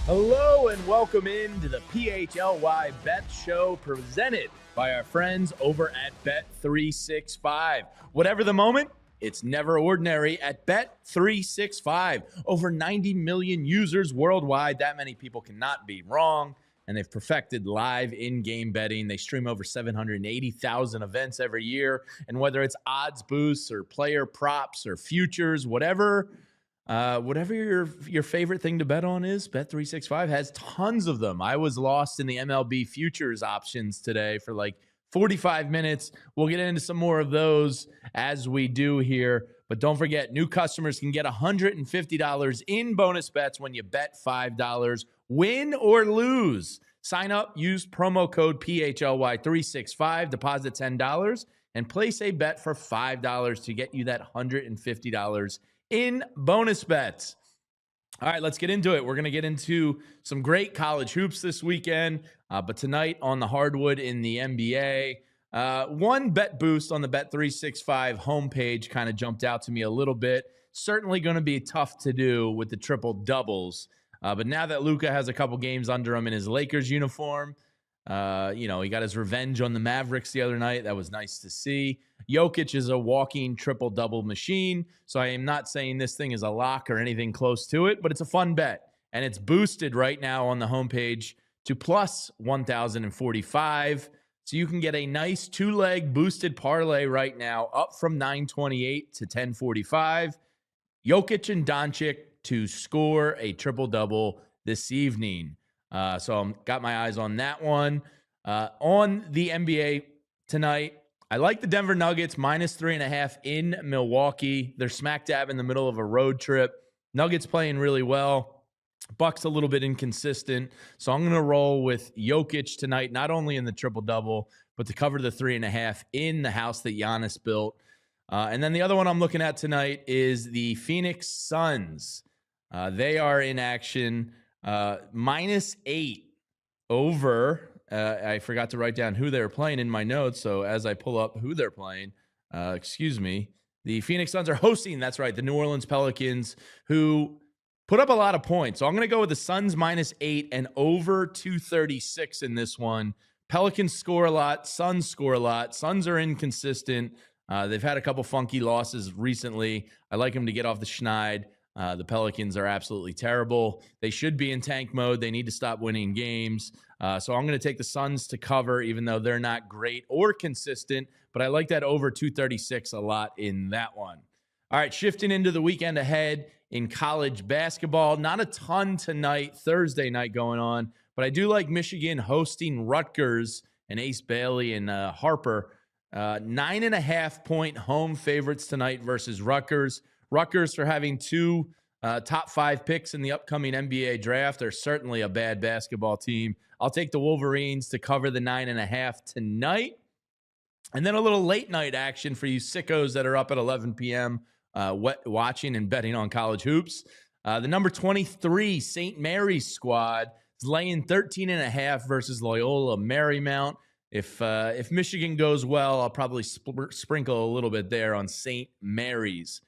Hello and welcome into the PHLY Bets show presented by our friends over at Bet365. Whatever the moment, it's never ordinary at Bet365. Over 90 million users worldwide. That many people cannot be wrong. And they've perfected live in-game betting. They stream over 780,000 events every year. And whether it's odds boosts or player props or futures, whatever your favorite thing to bet on is, Bet365 has tons of them. I was lost in the MLB futures options today for like 45 minutes. We'll get into some more of those as we do here. But don't forget, new customers can get $150 in bonus bets when you bet $5. Win or lose. Sign up, use promo code PHLY365, deposit $10, and place a bet for $5 to get you that $150 in bonus bets. All right, let's get into it. We're going to get into some great college hoops this weekend, but tonight on the hardwood in the NBA, one bet boost on the Bet365 homepage kind of jumped out to me a little bit. Certainly going to be tough to do with the triple doubles, but now that Luka has a couple games under him in his Lakers uniform, he got his revenge on the Mavericks the other night. That was nice to see. Jokic is a walking triple-double machine, so I am not saying this thing is a lock or anything close to it, but it's a fun bet, and it's boosted right now on the homepage to plus 1,045, so you can get a nice two-leg boosted parlay right now, up from 928 to 1045. Jokic and Doncic to score a triple-double this evening. So I've got my eyes on that one. On the NBA tonight, I like the Denver Nuggets -3.5 in Milwaukee. They're smack dab in the middle of a road trip. Nuggets playing really well. Bucks a little bit inconsistent. So I'm going to roll with Jokic tonight, not only in the triple-double, but to cover the 3.5 in the house that Giannis built. And then the other one I'm looking at tonight is the Phoenix Suns. They are in action. -8 over. I forgot to write down who they're playing in my notes. So as I pull up who they're playing, the Phoenix Suns are hosting, that's right, the New Orleans Pelicans, who put up a lot of points. So I'm going to go with the Suns -8 and over 236 in this one. Pelicans score a lot. Suns score a lot. Suns are inconsistent. They've had a couple funky losses recently. I like them to get off the schneid. The Pelicans are absolutely terrible. They should be in tank mode. They need to stop winning games. So I'm going to take the Suns to cover, even though they're not great or consistent. But I like that over 236 a lot in that one. All right, shifting into the weekend ahead in college basketball. Not a ton tonight, Thursday night going on. But I do like Michigan hosting Rutgers and Ace Bailey and Harper. 9.5-point home favorites tonight versus Rutgers. Rutgers, for having two top 5 picks in the upcoming NBA draft, are certainly a bad basketball team. I'll take the Wolverines to cover the 9.5 tonight. And then a little late night action for you sickos that are up at 11 p.m. Watching and betting on college hoops. The number 23 St. Mary's squad is laying 13.5 versus Loyola Marymount. If Michigan goes well, I'll probably sprinkle a little bit there on St. Mary's.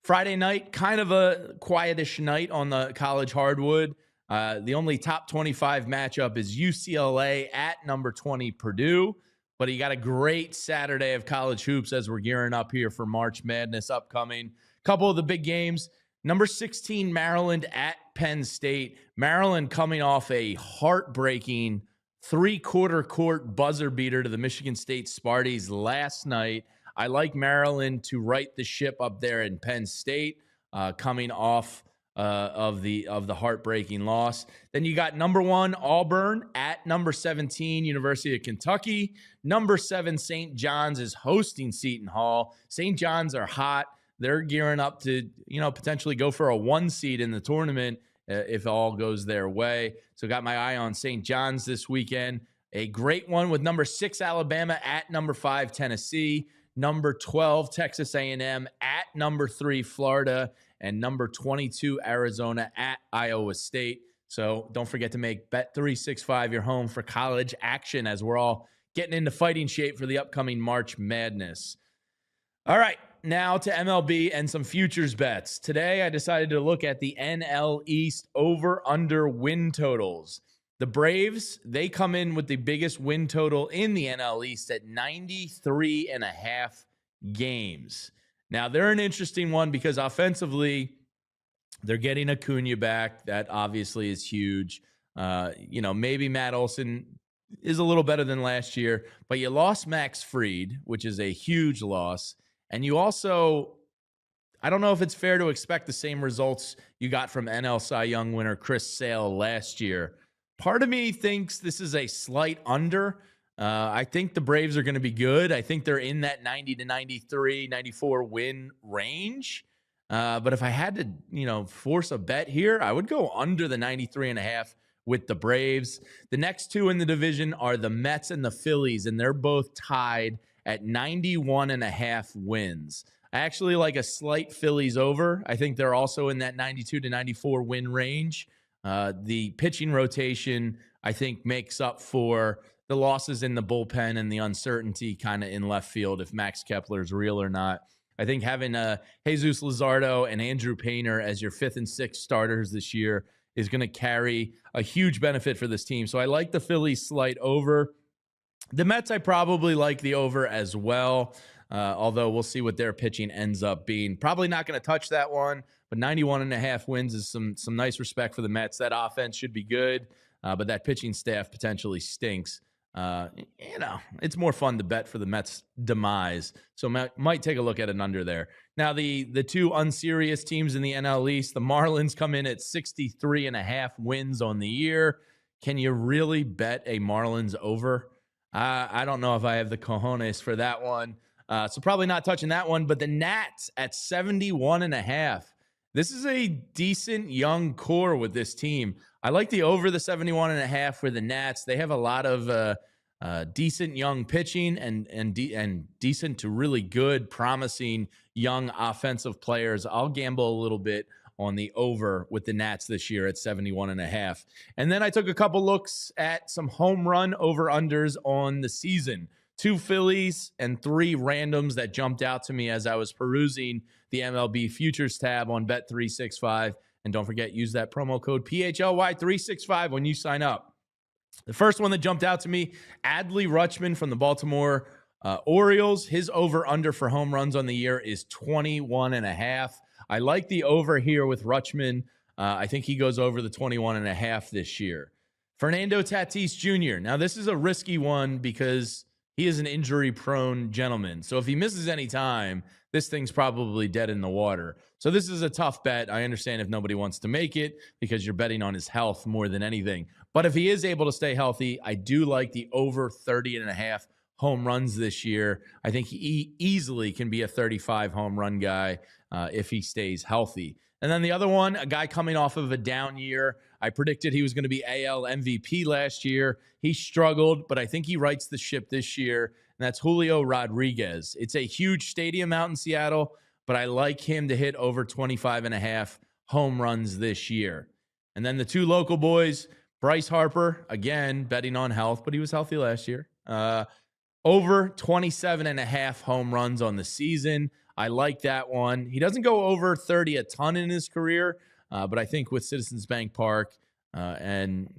Friday night, kind of a quietish night on the college hardwood. The only top 25 matchup is UCLA at number 20 Purdue. But you got a great Saturday of college hoops as we're gearing up here for March Madness upcoming. Couple of the big games. Number 16, Maryland at Penn State. Maryland coming off a heartbreaking three-quarter court buzzer beater to the Michigan State Sparties last night. I like Maryland to right the ship up there in Penn State, coming off of the heartbreaking loss. Then you got number 1 Auburn at number 17 University of Kentucky. Number 7 St. John's is hosting Seton Hall. St. John's are hot. they're gearing up to, potentially go for a 1 seed in the tournament if all goes their way. So got my eye on St. John's this weekend. A great one with number 6 Alabama at number 5 Tennessee, number 12 Texas A&M at number 3 Florida, and number 22 Arizona at Iowa State. So don't forget to make Bet365 your home for college action as we're all getting into fighting shape for the upcoming March Madness. All right, now to MLB and some futures bets. Today I decided to look at the NL East over-under win totals. The Braves, they come in with the biggest win total in the NL East at 93.5 games. Now, they're an interesting one because offensively, they're getting Acuna back. That obviously is huge. Maybe Matt Olson is a little better than last year, but you lost Max Fried, which is a huge loss. And you also, I don't know if it's fair to expect the same results you got from NL Cy Young winner Chris Sale last year. Part of me thinks this is a slight under. I think the Braves are going to be good. I think they're in that 90 to 93, 94 win range. But if I had to, force a bet here, I would go under the 93.5 with the Braves. The next two in the division are the Mets and the Phillies, and they're both tied at 91.5 wins. I actually like a slight Phillies over. I think they're also in that 92 to 94 win range. The pitching rotation, I think, makes up for the losses in the bullpen and the uncertainty kind of in left field if Max Kepler is real or not. I think having Jesus Luzardo and Andrew Painter as your 5th and 6th starters this year is going to carry a huge benefit for this team. So I like the Phillies slight over. The Mets, I probably like the over as well, although we'll see what their pitching ends up being. Probably not going to touch that one, but 91.5 wins is some nice respect for the Mets. That offense should be good, but that pitching staff potentially stinks. It's more fun to bet for the Mets' demise, so might take a look at an under there. Now, the two unserious teams in the NL East, the Marlins come in at 63.5 wins on the year. Can you really bet a Marlins over? I don't know if I have the cojones for that one. So probably not touching that one, but the Nats at 71.5. This is a decent young core with this team. I like the over the 71.5 for the Nats. They have a lot of decent young pitching and decent to really good, promising young offensive players. I'll gamble a little bit on the over with the Nats this year at 71.5. And then I took a couple looks at some home run over-unders on the season. 2 Phillies and 3 randoms that jumped out to me as I was perusing the MLB Futures tab on Bet365. And don't forget, use that promo code PHLY365 when you sign up. The first one that jumped out to me, Adley Rutschman from the Baltimore Orioles. His over-under for home runs on the year is 21.5. I like the over here with Rutschman. I think he goes over the 21.5 this year. Fernando Tatis Jr. Now, this is a risky one because he is an injury-prone gentleman. So if he misses any time, this thing's probably dead in the water. So this is a tough bet. I understand if nobody wants to make it because you're betting on his health more than anything. But if he is able to stay healthy, I do like the over 30.5 home runs this year. I think he easily can be a 35 home run guy if he stays healthy. And then the other one, a guy coming off of a down year. I predicted he was going to be AL MVP last year. He struggled, but I think he rights the ship this year, and that's Julio Rodriguez. It's a huge stadium out in Seattle, but I like him to hit over 25.5 home runs this year. And then the 2 local boys, Bryce Harper, again, betting on health, but he was healthy last year. Over 27.5 home runs on the season. I like that one. He doesn't go over 30 a ton in his career, but I think with Citizens Bank Park and,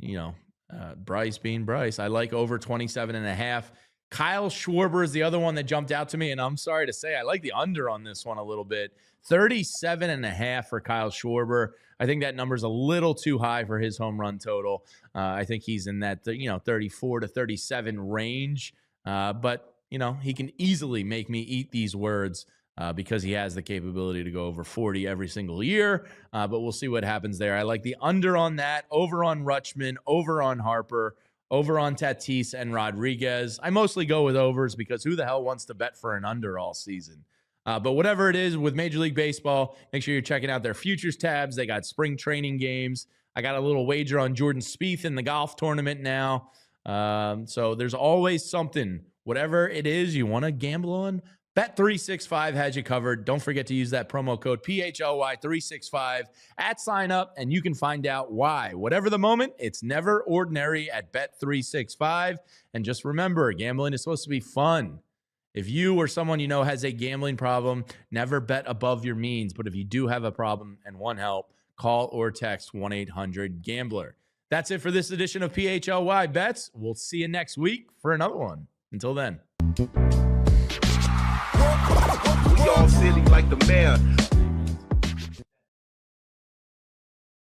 Bryce being Bryce, I like over 27.5. Kyle Schwarber is the other one that jumped out to me, and I'm sorry to say I like the under on this one a little bit. 37.5 for Kyle Schwarber. I think that number's a little too high for his home run total. I think he's in that 34 to 37 range, but he can easily make me eat these words because he has the capability to go over 40 every single year. But we'll see what happens there. I like the under on that, over on Rutschman, over on Harper, over on Tatis and Rodriguez. I mostly go with overs because who the hell wants to bet for an under all season? But whatever it is with Major League Baseball, make sure you're checking out their futures tabs. They got spring training games. I got a little wager on Jordan Spieth in the golf tournament now. So there's always something, whatever it is you want to gamble on. Bet365 has you covered. Don't forget to use that promo code PHLY365 at sign up, and you can find out why. Whatever the moment, it's never ordinary at Bet365. And just remember, gambling is supposed to be fun. If you or someone you know has a gambling problem, never bet above your means. But if you do have a problem and want help, call or text 1-800-GAMBLER. That's it for this edition of PHLY Bets. We'll see you next week for another one. Until then. We all sitting like the mayor.